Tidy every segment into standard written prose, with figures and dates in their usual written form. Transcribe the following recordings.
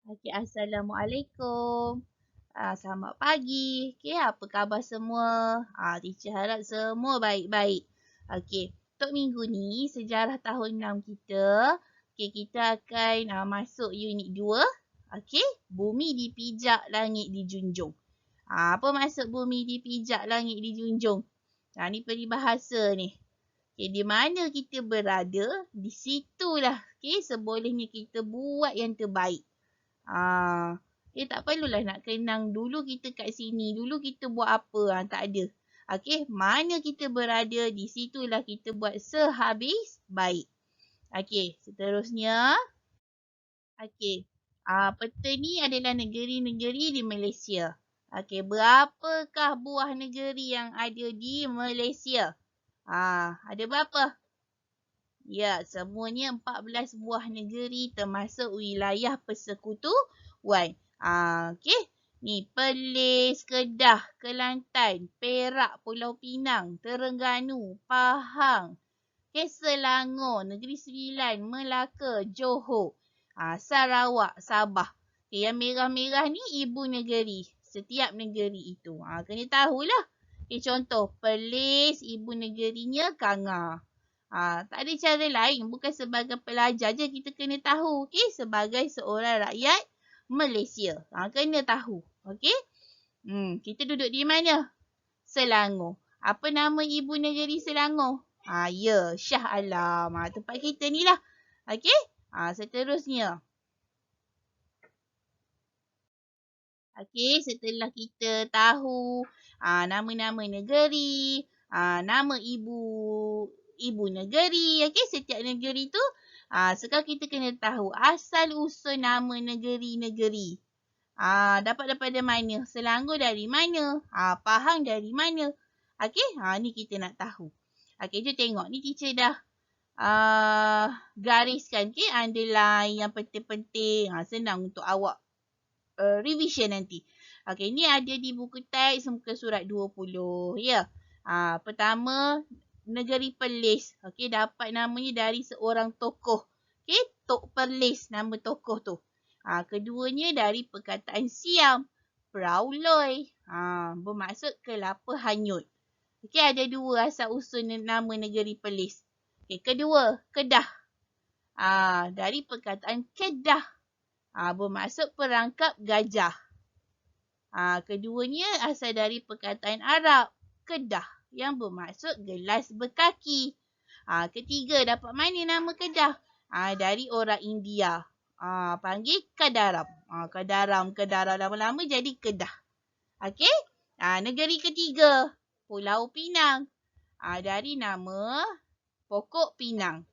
Okey, Assalamualaikum. Selamat pagi. Okey, apa khabar semua? Teacher harap semua baik-baik. Okey, untuk minggu ni sejarah tahun 6 kita. Okey, kita akan masuk unit 2. Okey, bumi dipijak, langit dijunjung. Apa maksud bumi dipijak, langit dijunjung? Ni peribahasa ni. Okey, di mana kita berada, di situlah sebolehnya kita buat yang terbaik. Tak perlulah nak kenang dulu kita kat sini, dulu kita buat apa, tak ada. Okey, mana kita berada, di situlah kita buat sehabis baik. Okey, seterusnya. Okey, peta ni adalah negeri-negeri di Malaysia. Okey, berapakah buah negeri yang ada di Malaysia? Ada berapa? Ya, semuanya 14 buah negeri termasuk wilayah persekutuan. Okey. Ni Perlis, Kedah, Kelantan, Perak, Pulau Pinang, Terengganu, Pahang, Selangor, Negeri Sembilan, Melaka, Johor, Sarawak, Sabah. Yang merah-merah ni ibu negeri. Setiap negeri itu. Kena tahulah. Contoh, Perlis, ibu negerinya Kangar. Tak ada cara lain. Bukan sebagai pelajar je kita kena tahu. Sebagai seorang rakyat Malaysia. Kena tahu. Kita duduk di mana? Selangor. Apa nama ibu negeri Selangor? Ya, Shah Alam. Tempat kita ni lah. Seterusnya. Setelah kita tahu nama-nama negeri, nama ibu negeri, setiap negeri tu, sekarang kita kena tahu asal usul nama negeri-negeri. Dapat daripada mana? Selangor dari mana? Pahang dari mana? Ni kita nak tahu. Jom tengok. Ni teacher dah gariskan, underline yang penting-penting. Senang untuk awak revision nanti. Ni ada di buku teks muka surat 20. Ya. Pertama, negeri Perlis. Dapat namanya dari seorang tokoh. Tok Perlis nama tokoh tu. Keduanya dari perkataan Siam, Prauloi. Bermaksud kelapa hanyut. Ada dua asal usul nama negeri Perlis. Kedua, Kedah. Dari perkataan Kedah. Bermaksud perangkap gajah. Keduanya asal dari perkataan Arab, Kedah, yang bermaksud gelas berkaki. Ketiga, dapat mana nama Kedah? Dari orang India. Panggil Kadaram. Kadaram lama-lama jadi Kedah. Negeri ketiga, Pulau Pinang. Dari nama pokok pinang.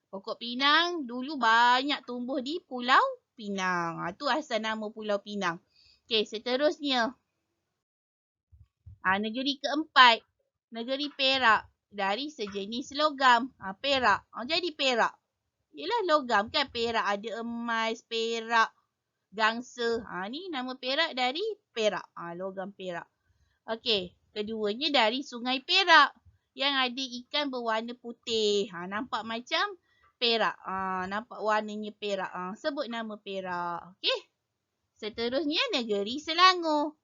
Pokok pinang dulu banyak tumbuh di Pulau Pinang. Tu asal nama Pulau Pinang. Seterusnya. Negeri keempat. Negeri Perak. Dari sejenis logam. Perak. Jadi Perak. Yelah logam kan. Perak ada emas, perak, gangsa. Ni nama Perak dari Perak. Logam Perak. Keduanya dari Sungai Perak. Yang ada ikan berwarna putih. Nampak macam perak. Nampak warnanya perak. Sebut nama Perak. Seterusnya negeri Selangor.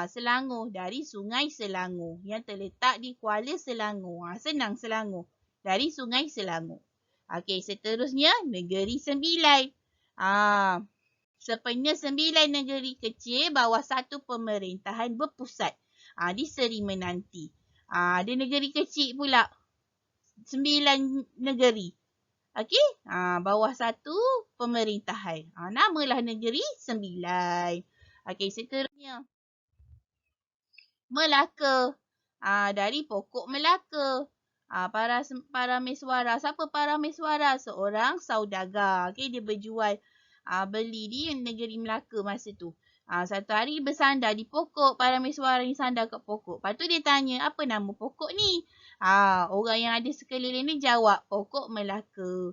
Selangor dari Sungai Selangor. Yang terletak di Kuala Selangor. Senang Selangor. Dari Sungai Selangor. Seterusnya negeri Sembilan. Sepenuhnya 9 negeri kecil bawah satu pemerintahan berpusat. Di Seri Menanti. Ada negeri kecil pula. 9 negeri. Bawah satu pemerintahan. Namalah negeri Sembilan. Seterusnya. Melaka. Dari pokok Melaka. Parameswara. Siapa Parameswara? Seorang saudagar. Dia berjual beli di negeri Melaka masa tu. Satu hari bersandar di pokok. Parameswara ni sandar kat pokok. Lepas tu dia tanya, apa nama pokok ni? Orang yang ada sekeliling ni jawab, pokok Melaka.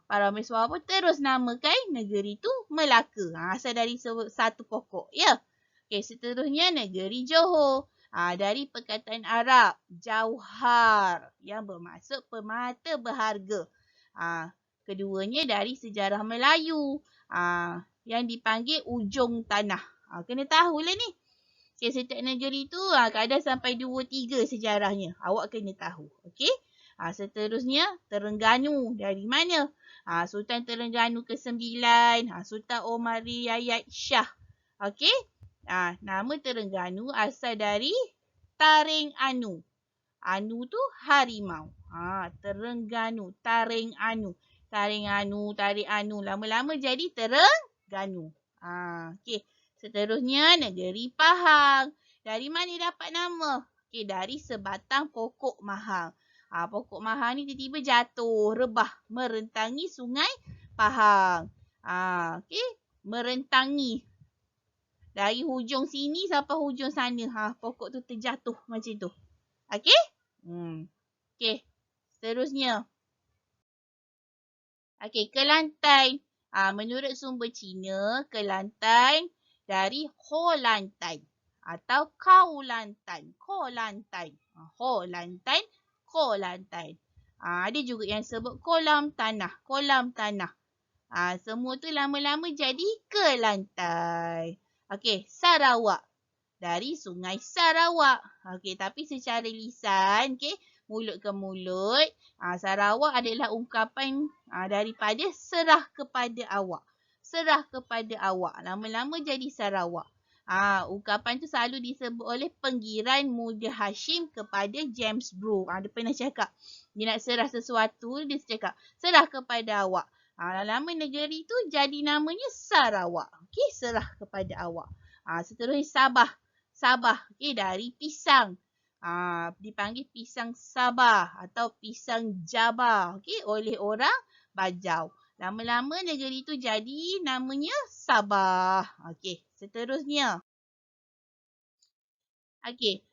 Parameswara pun terus namakan negeri tu Melaka. Asal dari satu pokok. Ya. Seterusnya negeri Johor. Dari perkataan Arab, jauhar. Yang bermaksud permata berharga. Keduanya dari sejarah Melayu. yang dipanggil ujung tanah. Kena tahulah ni. Okay, setiap negeri tu ada sampai 2-3 sejarahnya. Awak kena tahu. Okey. Seterusnya Terengganu dari mana? Sultan Terengganu ke-9, Sultan Omar Yayat Shah. Okey. Nama Terengganu asal dari Taring Anu. Anu tu harimau. Terengganu, Taring Anu. Taring Anu. Lama-lama jadi Terengganu. Okey. Seterusnya negeri Pahang. Dari mana dapat nama? Okey, dari sebatang pokok mahang. Pokok mahang ni tiba-tiba jatuh, rebah, merentangi sungai Pahang. Okey, merentangi. Dari hujung sini sampai hujung sana. Pokok tu terjatuh macam tu. Okey? Okey. Seterusnya. Okey, Kelantan. Menurut sumber Cina, Kelantan dari Holantan atau Kaulantan. Kolantan. Kolantan. Ada juga yang sebut kolam tanah. Semua tu lama-lama jadi Kelantan. Okey, Sarawak. Dari Sungai Sarawak. Okey, tapi secara lisan, okey, mulut ke mulut, Sarawak adalah ungkapan daripada serah kepada awak. Serah kepada awak. Lama-lama jadi Sarawak. Ungkapan tu selalu disebut oleh penggiran Muda Hashim kepada James Brooke. Dia pernah cakap, dia nak serah sesuatu, dia cakap, serah kepada awak. Lama negeri tu jadi namanya Sarawak. Okey, serah kepada awak. Seterusnya Sabah. Okey, dari pisang. Dipanggil pisang Sabah atau pisang Jabah. Okey, oleh orang Bajau. Lama-lama negeri tu jadi namanya Sabah. Okey, seterusnya. Okey,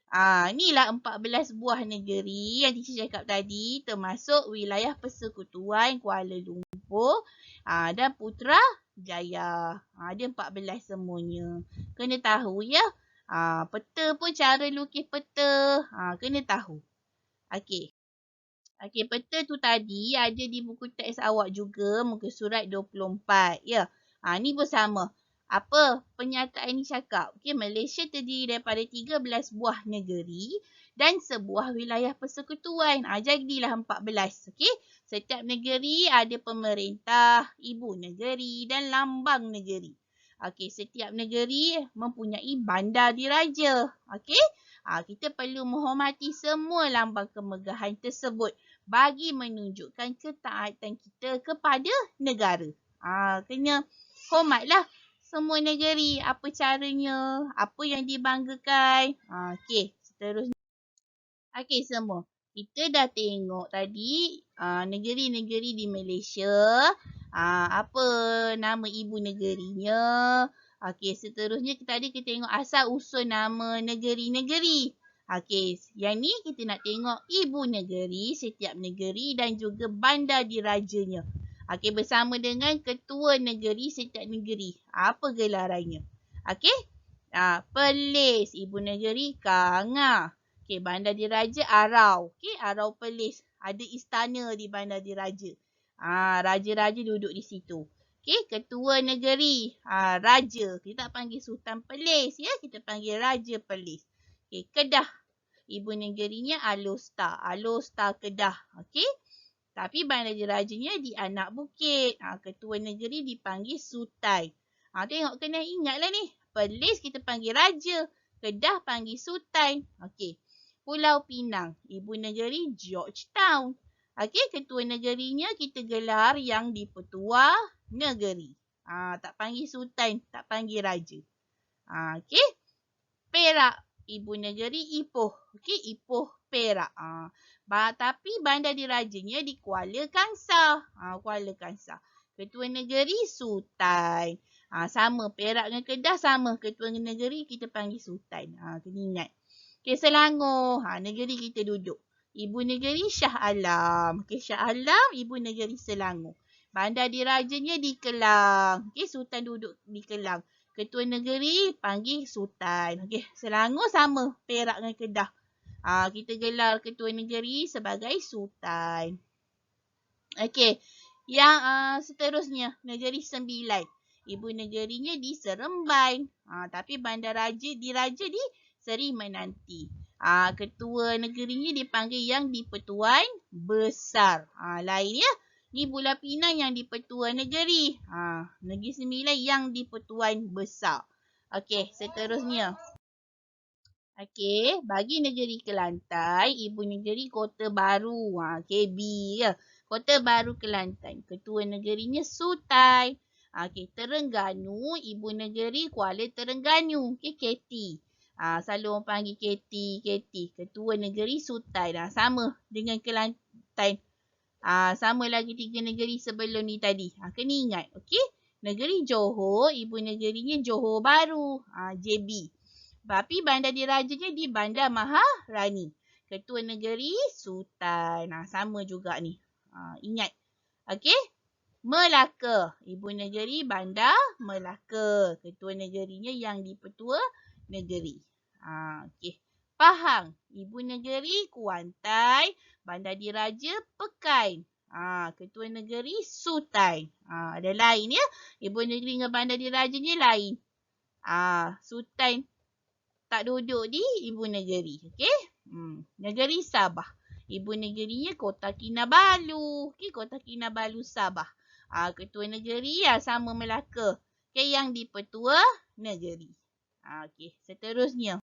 inilah 14 buah negeri yang teacher cakap tadi, termasuk wilayah Persekutuan Kuala Lumpur dan Putrajaya. Ada 14 semuanya. Kena tahu ya. Peta pun cara lukis peta. Kena tahu. Okey. Okey, peta tu tadi ada di buku teks awak juga, muka surat 24. Ya. Ni pun sama. Apa penyataan ni cakap? Okey, Malaysia terdiri daripada 13 buah negeri dan sebuah wilayah persekutuan. Jadilah 14. Okey. Setiap negeri ada pemerintah, ibu negeri dan lambang negeri. Okey, setiap negeri mempunyai bandar diraja. Okey. Kita perlu menghormati semua lambang kemegahan tersebut bagi menunjukkan ketaatan kita kepada negara. Kena hormatlah semua negeri, apa caranya, apa yang dibanggakan. Okey, seterusnya. Okey semua. Kita dah tengok tadi negeri-negeri di Malaysia. Apa nama ibu negerinya. Okey, seterusnya tadi kita tengok asal usul nama negeri-negeri. Okey, yang ni kita nak tengok ibu negeri setiap negeri dan juga bandar dirajanya. Okey, bersama dengan ketua negeri setiap negeri. Apa gelarannya? Okey? Perlis, ibu negeri Kanga. Okey, bandar diraja Arau. Okey, Arau Perlis. Ada istana di bandar diraja. Raja-raja duduk di situ. Okey, ketua negeri raja. Kita tak panggil Sultan Perlis ya, kita panggil Raja Perlis. Okey, Kedah. Ibu negerinya Alor Star Kedah. Okey. Tapi bandar dirajanya di Anak Bukit. Ketua negeri dipanggil Sultan. Tengok kena ingatlah ni. Perlis kita panggil Raja. Kedah panggil Sultan. Okey. Pulau Pinang. Ibu negeri Georgetown. Okey. Ketua negerinya kita gelar yang di-Petua Negeri. Tak panggil Sultan. Tak panggil Raja. Okey. Perak. Ibu negeri Ipoh. Okey. Ipoh Perak. Tapi bandar dirajanya di Kuala Kangsar. Kuala Kangsar. Ketua negeri Sultan. Sama Perak dengan Kedah sama. Ketua negeri kita panggil Sultan. Kena ingat. Okey, Selangor. Negeri kita duduk. Ibu negeri Shah Alam. Okey, Shah Alam, ibu negeri Selangor. Bandar dirajanya di Kelang. Okey, Sultan duduk di Kelang. Ketua negeri panggil Sultan. Okey, Selangor sama Perak dengan Kedah. Kita gelar ketua negeri sebagai Sultan. Okey, yang seterusnya negeri 9. ibu negerinya di Seremban. Tapi diraja di Seri Menanti. Ketua negerinya dipanggil Yang di-Pertuan Besar. Lain ya. Ni Bulan Pinang yang di-Pertuan Negeri. Negeri Sembilan yang di-Pertuan Besar. Okey, seterusnya. Okey, bagi negeri Kelantan, ibu negeri Kota Baru. KB ya. Kota Baru Kelantan. Ketua negerinya Sutai. Okey, Terengganu, ibu negeri Kuala Terengganu. Okey, KT. Selalu orang panggil KT. Ketua negeri Sutai. Sama dengan Kelantan. Sama lagi 3 negeri sebelum ni tadi. Kena ingat. Okey. Negeri Johor, ibu negerinya Johor Baru. JB. Tapi bandar dirajanya di Bandar Maharani. Ketua negeri Sultan. Sama juga ni. Ingat. Okey. Melaka. Ibu negeri Bandar Melaka. Ketua negerinya Yang di-Pertua Negeri. Okey. Pahang. Ibu negeri Kuantan. Bandar diraja Pekan. Ketua negeri Sultan. Ada lain ya. Ibu negeri dengan bandar dirajanya lain. Sultan tak duduk di ibu negeri. Okey. Negeri Sabah. Ibu negerinya Kota Kinabalu. Okey, Kota Kinabalu Sabah. Ketua negeri sama Melaka. Okey, Yang di-Pertua Negeri. Okey, seterusnya.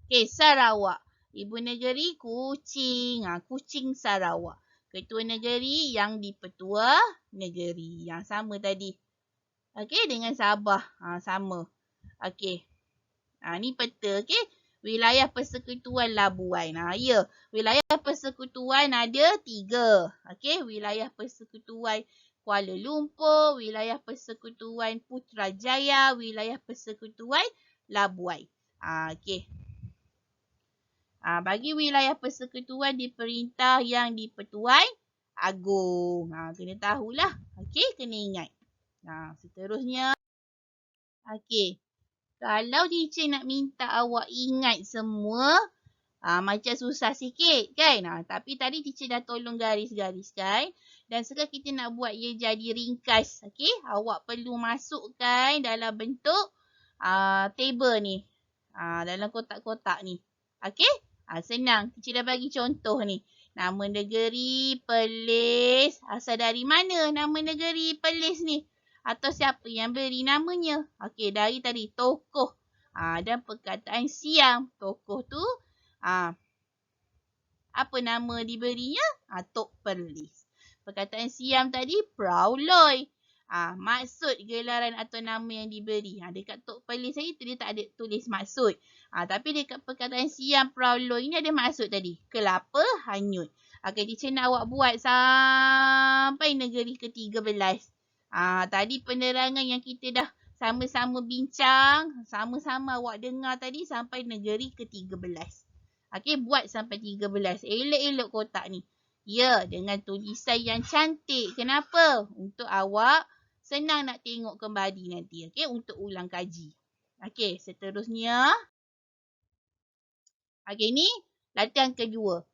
Okey, Sarawak. Ibu negeri Kuching. Kuching Sarawak. Ketua negeri Yang di-Pertua Negeri. Yang sama tadi. Okey, dengan Sabah. Sama. Okey. Ni peta. Okey. Wilayah Persekutuan Labuan. Ya. Wilayah Persekutuan ada 3. Okey. Wilayah Persekutuan Kuala Lumpur. Wilayah Persekutuan Putrajaya. Wilayah Persekutuan Labuan. Okey. Bagi wilayah persekutuan diperintah Yang di-Pertuan Agong. Kena tahulah. Okey, kena ingat. Seterusnya. Okey. Kalau teacher nak minta awak ingat semua, macam susah sikit kan? Tapi tadi teacher dah tolong garis-gariskan. Dan sekarang kita nak buat ia jadi ringkas. Okey, awak perlu masukkan dalam bentuk table ni. Dalam kotak-kotak ni. Okey? Senang. Teacher dah bagi contoh ni. Nama negeri Perlis. Asal dari mana nama negeri Perlis ni? Atau siapa yang beri namanya? Okey, dari tadi tokoh. Dan perkataan siam. Tokoh tu apa nama diberinya? Tok Perlis. Perkataan siam tadi Prauloi. Maksud gelaran atau nama yang diberi. Dekat Tok Perlis tadi dia tak ada tulis maksud. Tapi dekat perkataan siam Prauloi ni ada maksud tadi. Kelapa hanyut. Okey, teacher nak awak buat sampai negeri ke-13. Tadi penerangan yang kita dah sama-sama bincang, sama-sama awak dengar tadi sampai negeri ke-13. Okey, buat sampai 13. Elok-elok kotak ni. Ya, dengan tulisan yang cantik. Kenapa? Untuk awak senang nak tengok kembali nanti. Okey, untuk ulang kaji. Okey, seterusnya. Okey, ni latihan kedua.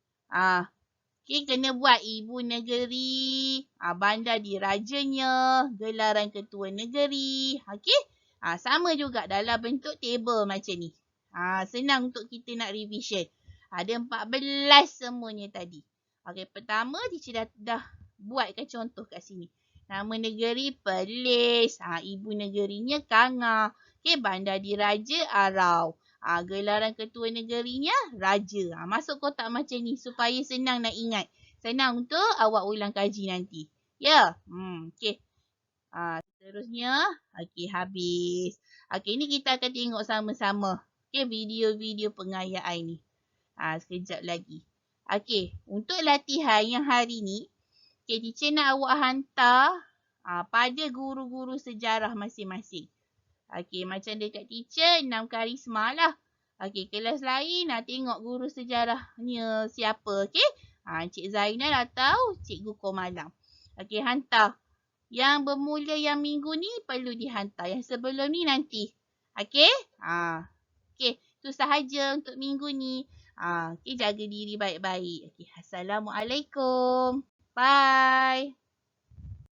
Okey, kena buat ibu negeri, bandar dirajanya, gelaran ketua negeri. Okey, sama juga dalam bentuk table macam ni. Senang untuk kita nak revision. Ada 14 semuanya tadi. Okey, pertama teacher dah buatkan contoh kat sini. Nama negeri Perlis, ibu negerinya Kanga. Okey, bandar diraja Arau. Gelaran ketua negerinya Raja. Masuk kotak macam ni supaya senang nak ingat. Senang untuk awak ulang kaji nanti. Ya? Okey. Seterusnya. Okey, habis. Okey, ni kita akan tengok sama-sama. Okey, video-video pengayaan ni. Sekejap lagi. Okey, untuk latihan yang hari ni, okey, teacher nak awak hantar pada guru-guru sejarah masing-masing. Okey, macam dekat teacher, 6 karisma lah. Okey, kelas lain nak tengok guru sejarahnya siapa. Okey, Cik Zainal atau Cikgu Komalam. Okey, hantar. Yang bermula yang minggu ni perlu dihantar. Yang sebelum ni nanti. Okey? Okey, itu sahaja untuk minggu ni. Okey, jaga diri baik-baik. Okey, Assalamualaikum. Bye.